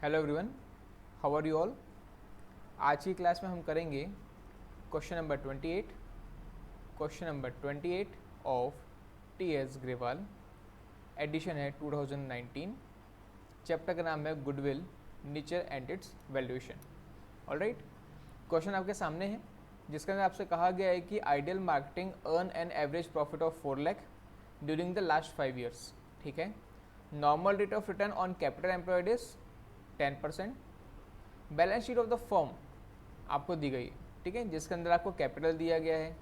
Hello everyone, how are you all. आज की class में हम करेंगे question number 28 of T S Grewal. Edition है 2019। चैप्टर का नाम है goodwill, nature and its valuation. Alright, question आपके सामने है जिसके अंदर आपसे कहा गया है कि ideal marketing earn an average profit of 4 lakh during the last 5 years. ठीक है, normal rate of return on capital employed is 10%। Balance sheet of the firm आपको दी गई है, ठीक है, जिसके अंदर आपको कैपिटल दिया गया है,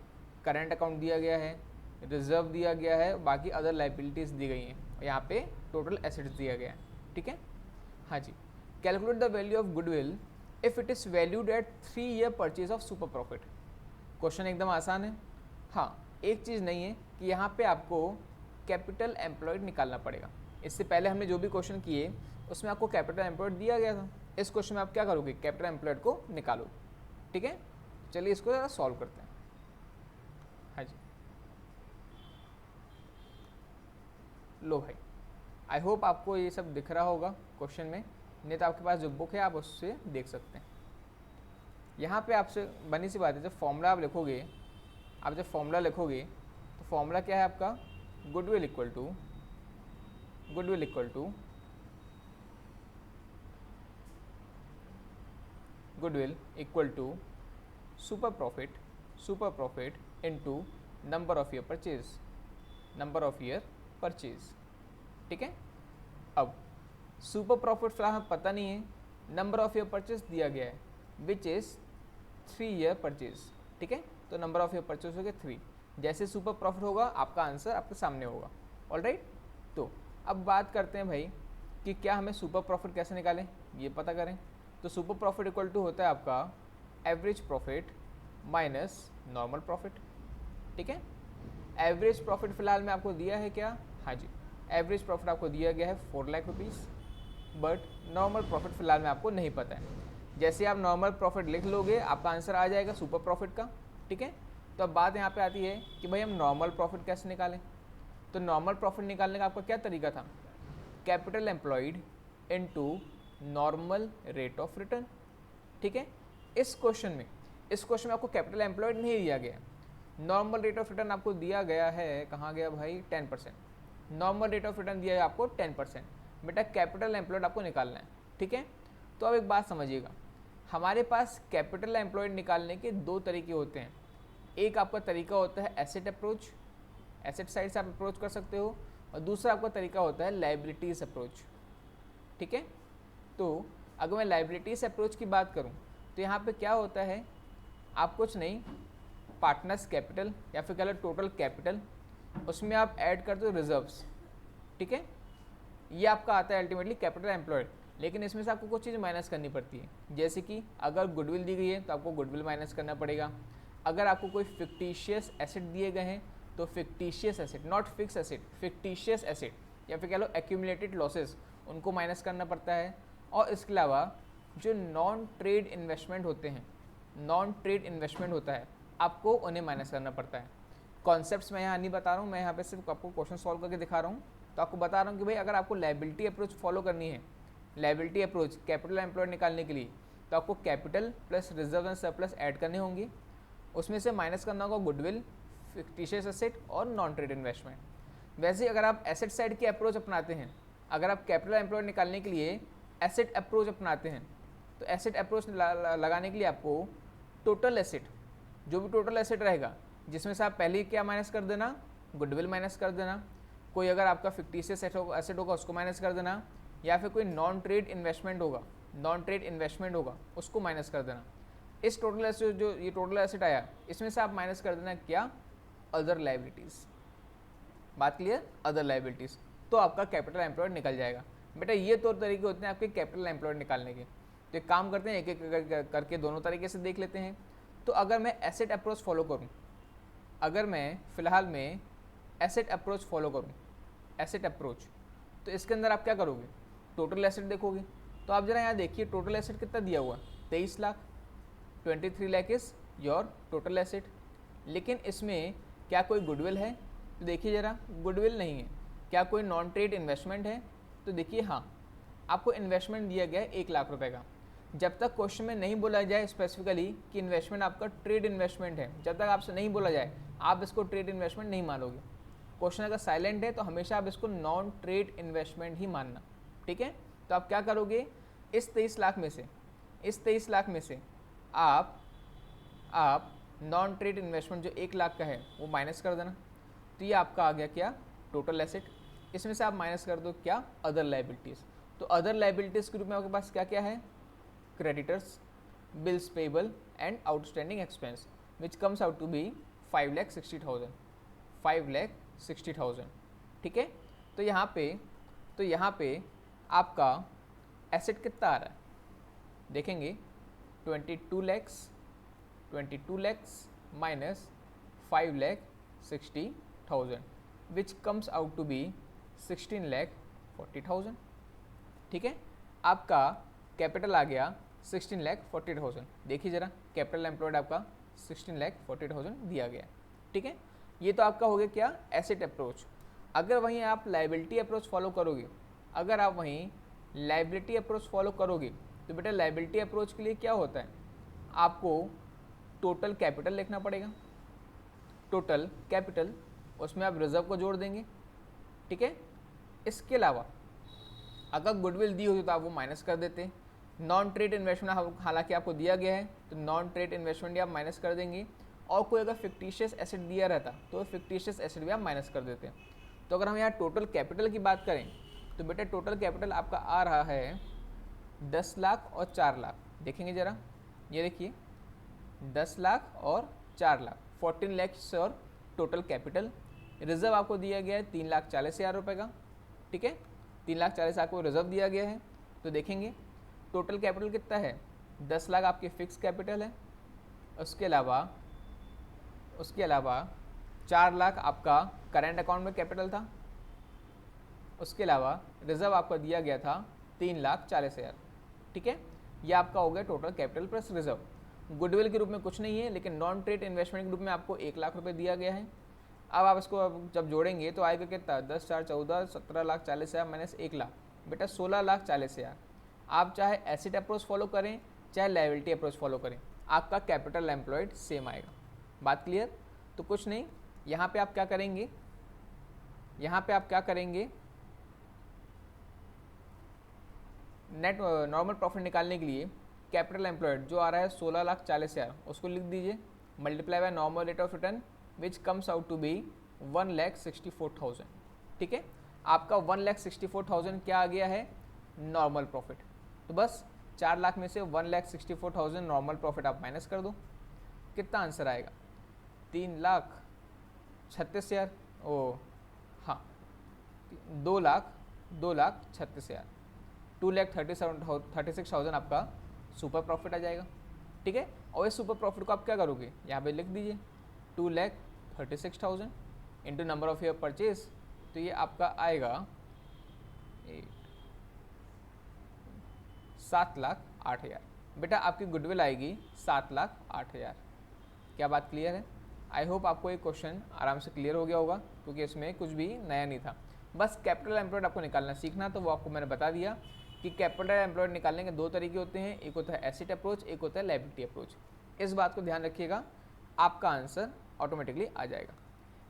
करंट अकाउंट दिया गया है, रिजर्व दिया गया है, बाकी अदर लाइबिलिटीज़ दी गई हैं, और यहाँ पे टोटल एसेट्स दिया गया है। ठीक है, हाँ जी। Calculate the value of goodwill if it is valued at 3 year purchase of super profit. Question एकदम आसान है। हाँ, एक चीज़ नहीं है कि यहाँ पे आपको कैपिटल एम्प्लॉयड निकालना पड़ेगा। इससे पहले हमने जो भी क्वेश्चन किए उसमें आपको कैपिटल एम्प्लॉयड दिया गया था। इस क्वेश्चन में आप क्या करोगे, कैपिटल एम्प्लॉयड को निकालो। ठीक है, चलिए इसको ज़रा सॉल्व करते हैं। हाँ जी, लो भाई, आई होप आपको ये सब दिख रहा होगा क्वेश्चन में, नहीं तो आपके पास जो बुक है आप उससे देख सकते हैं। यहाँ पे आपसे बनी सी बात है, जब फॉर्मूला आप लिखोगे, आप जब फॉर्मूला लिखोगे तो फॉर्मूला क्या है आपका, goodwill equal to goodwill equal to super profit into number of year purchase. ठीक है, अब सुपर प्रॉफिट फिलहाल हमें पता नहीं है, नंबर ऑफ ईयर परचेज दिया गया है विच इज़ 3 ईयर परचेज। ठीक है, तो नंबर ऑफ ईयर परचेज हो गया 3। जैसे सुपर प्रॉफिट होगा आपका आंसर आपके सामने होगा। ऑलराइट, तो अब बात करते हैं भाई कि क्या हमें सुपर प्रॉफिट कैसे निकालें, ये पता करें। तो सुपर प्रॉफिट इक्वल टू होता है आपका average profit minus normal profit. ठीक है, एवरेज प्रॉफिट फिलहाल में आपको दिया है क्या, हाँ जी, एवरेज प्रॉफिट आपको दिया गया है 4 lakh rupees, but normal profit फिलहाल में आपको नहीं पता है। जैसे आप नॉर्मल प्रॉफिट लिख लोगे आपका आंसर आ जाएगा सुपर प्रॉफिट का। ठीक है, तो अब बात यहाँ पे आती है कि भाई हम नॉर्मल प्रॉफिट कैसे निकालें। तो नॉर्मल प्रॉफिट निकालने का आपका क्या तरीका था, capital employed into normal rate of return. ठीक है, इस क्वेश्चन में आपको कैपिटल एम्प्लॉयड नहीं दिया गया, नॉर्मल रेट ऑफ रिटर्न आपको दिया गया है, कहाँ गया भाई, 10%। नॉर्मल रेट ऑफ रिटर्न दिया है आपको 10%, बेटा कैपिटल एम्प्लॉयड आपको निकालना है। ठीक है, तो अब एक बात समझिएगा, हमारे पास कैपिटल एम्प्लॉयड निकालने के 2 तरीके होते हैं। एक आपका तरीका होता है एसेट अप्रोच, एसेट साइड से आप अप्रोच कर सकते हो, और दूसरा आपका तरीका होता है लाइबिलिटीज अप्रोच। ठीक है, तो अगर मैं लाइबिलिटीज अप्रोच की बात करूं तो यहाँ पे क्या होता है, आप कुछ नहीं, पार्टनर्स कैपिटल या फिर कह लो टोटल कैपिटल, उसमें आप ऐड करते हो रिजर्व्स। ठीक है, ये आपका आता है अल्टीमेटली कैपिटल एम्प्लॉयड, लेकिन इसमें से आपको कुछ चीज़ माइनस करनी पड़ती है। जैसे कि अगर गुडविल दी गई है तो आपको गुडविल माइनस करना पड़ेगा। अगर आपको कोई फिक्टिशियस एसेट दिए गए हैं तो fictitious asset, not fix asset, fictitious asset या फिर कह लो एक्यूमुलेटेड लॉसेस, उनको माइनस करना पड़ता है। और इसके अलावा जो नॉन ट्रेड इन्वेस्टमेंट होते हैं, नॉन ट्रेड इन्वेस्टमेंट होता है, आपको उन्हें माइनस करना पड़ता है। कॉन्सेप्ट्स मैं यहाँ नहीं बता रहा हूँ, मैं यहाँ पे सिर्फ आपको क्वेश्चन सॉल्व करके दिखा रहा हूँ। तो आपको बता रहा हूँ कि भाई अगर आपको लायबिलिटी अप्रोच फॉलो करनी है, लायबिलिटी अप्रोच कैपिटल एम्प्लॉयड निकालने के लिए, तो आपको capital plus reserve and surplus add करने होंगे, उसमें से माइनस करना होगा गुडविल, फिक्टिशियस एसेट और नॉन ट्रेड इन्वेस्टमेंट। वैसे अगर आप एसेट साइड की अप्रोच अपनाते हैं, अगर आप कैपिटल एम्प्लॉयड निकालने के लिए एसेट अप्रोच अपनाते हैं, तो एसेट अप्रोच लगाने के लिए आपको टोटल एसेट, जो भी टोटल एसेट रहेगा, जिसमें से आप पहले ही क्या माइनस कर देना, गुडविल माइनस कर देना, कोई अगर आपका फिक्टिशियस एसेट होगा उसको माइनस कर देना, या फिर कोई नॉन ट्रेड इन्वेस्टमेंट होगा उसको माइनस कर देना। इस टोटल एसेट, जो ये टोटल एसेट आया, इसमें से आप माइनस कर देना क्या, अदर लाइबिलिटीज़। बात क्लियर, अदर लाइबिलिटीज़, तो आपका कैपिटल एम्प्लॉयड निकल जाएगा। बेटा ये तौर तरीके होते हैं आपके कैपिटल एम्प्लॉयड निकालने के। तो एक काम करते हैं, एक एक करके दोनों तरीके से देख लेते हैं। तो अगर मैं एसेट अप्रोच फॉलो करूं, अगर मैं फ़िलहाल में एसेट अप्रोच फॉलो करूं, एसेट अप्रोच, तो इसके अंदर आप क्या करोगे, टोटल एसेट देखोगे। तो आप जरा यहाँ देखिए टोटल एसेट कितना दिया हुआ, 23 lakh, 23 lakh is your total asset. लेकिन इसमें क्या कोई गुडविल है, तो देखिए ज़रा, गुडविल नहीं है। क्या कोई नॉन ट्रेड इन्वेस्टमेंट है, तो देखिए हाँ, आपको इन्वेस्टमेंट दिया गया है 1 लाख रुपए का। जब तक क्वेश्चन में नहीं बोला जाए स्पेसिफिकली कि इन्वेस्टमेंट आपका ट्रेड इन्वेस्टमेंट है, जब तक आपसे नहीं बोला जाए आप इसको ट्रेड इन्वेस्टमेंट नहीं मानोगे। क्वेश्चन अगर साइलेंट है तो हमेशा आप इसको नॉन ट्रेड इन्वेस्टमेंट ही मानना, ठीक है। तो आप क्या करोगे, इस 23 लाख में से आप नॉन ट्रेड इन्वेस्टमेंट जो 1 लाख का है वो माइनस कर देना। तो ये आपका आ गया क्या, टोटल एसेट। इसमें से आप माइनस कर दो क्या, अदर लाइबिलिटीज़। तो अदर लाइबिलिटीज़ के रूप में आपके पास क्या क्या है, creditors, bills payable and outstanding expense, which comes out to be 5,60,000, ठीक है। तो यहाँ पे आपका एसेट कितना आ रहा है, देखेंगे 22 lakhs minus 5,60,000, which comes out to be 16,40,000, ठीक है। आपका कैपिटल आ गया 16,40,000। देखिए जरा, कैपिटल एम्प्लॉयड आपका 16,40,000 दिया गया, ठीक है। ये तो आपका हो गया क्या, एसेट अप्रोच। अगर वहीं आप लाइबिलिटी अप्रोच फॉलो करोगे, तो बेटा लाइबिलिटी अप्रोच के लिए क्या होता है, आपको टोटल कैपिटल लिखना पड़ेगा। टोटल कैपिटल, उसमें आप रिजर्व को जोड़ देंगे, ठीक है। इसके अलावा अगर गुडविल दी होती तो आप वो माइनस कर देते। नॉन ट्रेड इन्वेस्टमेंट हालांकि आपको दिया गया है तो नॉन ट्रेड इन्वेस्टमेंट भी आप माइनस कर देंगे, और कोई अगर फिक्टिशियस एसेट दिया रहता तो फिक्टिशियस एसेट भी आप माइनस कर देते हैं। तो अगर हम यहाँ टोटल कैपिटल की बात करें तो बेटा टोटल कैपिटल आपका आ रहा है 10 लाख और 4 लाख। देखेंगे ज़रा, ये देखिए 10 लाख और 4 लाख, 14 लैक्स और टोटल कैपिटल। रिजर्व आपको दिया गया है 3,40,000 रुपये का, ठीक है। 3,40,000 आपको रिजर्व दिया गया है। तो देखेंगे टोटल कैपिटल कितना है, 10 लाख आपके फिक्स कैपिटल है, उसके अलावा 4 लाख आपका करेंट अकाउंट में कैपिटल था, उसके अलावा रिजर्व आपका दिया गया था 3,40,000, ठीक है। यह आपका हो गया total capital plus reserve. Goodwill के रूप में कुछ नहीं है, लेकिन नॉन ट्रेड इन्वेस्टमेंट के रूप में आपको 1 लाख रुपये दिया गया है। अब आप इसको जब जोड़ेंगे तो आएगा कितना, 10 4 14, 17,40,000 माइनस 1 लाख, बेटा 16,40,000। आप चाहे एसेट अप्रोच फॉलो करें चाहे लायबिलिटी अप्रोच फॉलो करें, आपका कैपिटल एम्प्लॉयड सेम आएगा। बात क्लियर। तो कुछ नहीं, यहाँ पे आप क्या करेंगे, नेट नॉर्मल प्रॉफिट निकालने के लिए कैपिटल एम्प्लॉयड जो आ रहा है 16,40,000 उसको लिख दीजिए, multiply by normal rate of return which comes out to be 1,64,000, ठीक है। आपका 1,64,000 क्या आ गया है, नॉर्मल प्रॉफिट। तो बस 4 लाख में से 1,64,000 नॉर्मल प्रॉफिट आप माइनस कर दो, कितना आंसर आएगा, 3,36,000। ओ हाँ, 2,36,000, 2,36,000 आपका सुपर प्रॉफिट आ जाएगा, ठीक है। और इस सुपर प्रॉफिट को आप क्या करोगे, यहाँ पे लिख दीजिए 2,36,000 into number of year purchase. तो ये आपका आएगा 7,08,000। बेटा आपकी गुडविल आएगी 7,08,000। क्या बात क्लियर है। आई होप आपको ये क्वेश्चन आराम से क्लियर हो गया होगा, क्योंकि इसमें कुछ भी नया नहीं था। बस कैपिटल एम्प्लॉयड आपको निकालना सीखना, तो वो आपको मैंने बता दिया कि कैपिटल एम्प्लॉयड निकालने के 2 तरीके होते हैं, एक होता है एसेट अप्रोच, एक होता है लायबिलिटी अप्रोच। इस बात को ध्यान रखिएगा, आपका आंसर ऑटोमेटिकली आ जाएगा।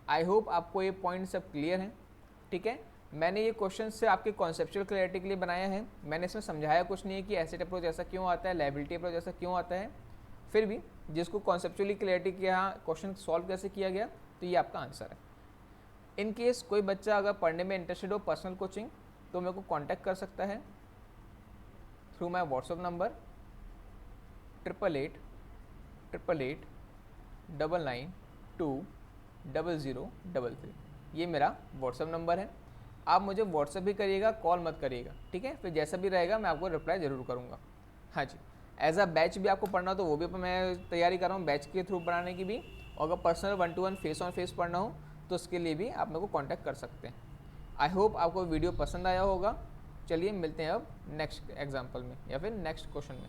आई होप आपको ये पॉइंट सब क्लियर हैं, ठीक है। मैंने ये क्वेश्चन से आपके कॉन्सेप्चुअल क्लैरिटी के लिए बनाया है, मैंने इसमें समझाया कुछ नहीं है कि एसेट अप्रोच ऐसा क्यों आता है, लायबिलिटी अप्रोच ऐसा क्यों आता है। फिर भी जिसको कॉन्सेप्चुअली क्लैरिटी के यहाँ क्वेश्चन सॉल्व कैसे किया गया, तो ये आपका आंसर है। इन केस कोई बच्चा अगर पढ़ने में इंटरेस्टेड हो पर्सनल कोचिंग, तो मेरे को कॉन्टैक्ट कर सकता है थ्रू माई व्हाट्सअप नंबर 888899920033। ये मेरा व्हाट्सअप नंबर है। आप मुझे व्हाट्सअप भी करिएगा, कॉल मत करिएगा, ठीक है। फिर जैसा भी रहेगा मैं आपको रिप्लाई ज़रूर करूँगा। हाँ जी, एज अ बैच भी आपको पढ़ना हो तो वो भी मैं तैयारी कर रहा हूँ बैच के थ्रू पढ़ाने की भी, और अगर personal 1-to-1 face on face पढ़ना हो तो उसके लिए भी आप मेरे को कांटेक्ट कर सकते हैं। आई होप आपको वीडियो पसंद आया होगा। चलिए मिलते हैं अब नेक्स्ट एग्जाम्पल में या फिर नेक्स्ट क्वेश्चन में।